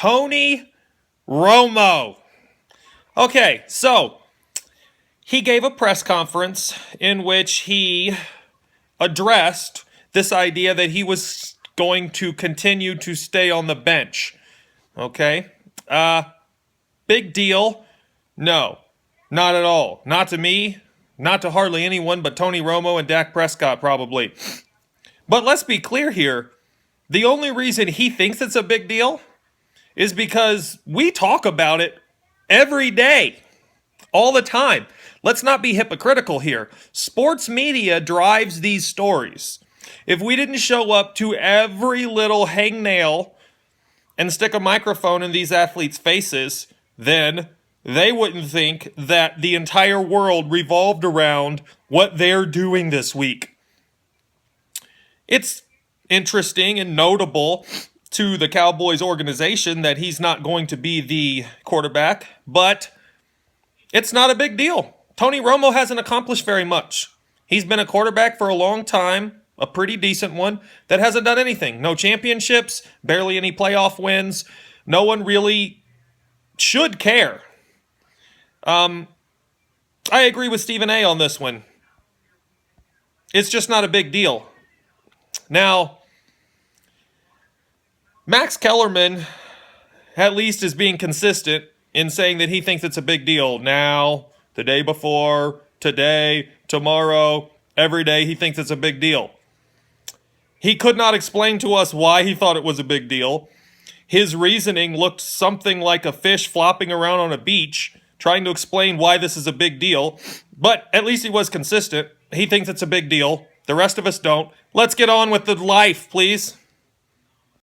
Tony Romo. Okay, so he gave a press conference in which he addressed this idea that he was going to continue to stay on the bench. Okay? Big deal? No, not at all. Not to me, not to hardly anyone but Tony Romo and Dak Prescott probably. But let's be clear here. The only reason he thinks it's a big deal is because we talk about it every day, all the time. Let's not be hypocritical here. Sports media drives these stories. If we didn't show up to every little hangnail and stick a microphone in these athletes' faces, then they wouldn't think that the entire world revolved around what they're doing this week. It's interesting and notable to the Cowboys organization that he's not going to be the quarterback, but it's not a big deal. Tony Romo hasn't accomplished very much. He's been a quarterback for a long time, a pretty decent one, that hasn't done anything. No championships, barely any playoff wins. No one really should care. I agree with Stephen A. on this one. It's just not a big deal. Now, Max Kellerman at least is being consistent in saying that he thinks it's a big deal. Now, the day before, today, tomorrow, every day he thinks it's a big deal. He could not explain to us why he thought it was a big deal. His reasoning looked something like a fish flopping around on a beach, trying to explain why this is a big deal. But at least he was consistent. He thinks it's a big deal. The rest of us don't. Let's get on with the life, please.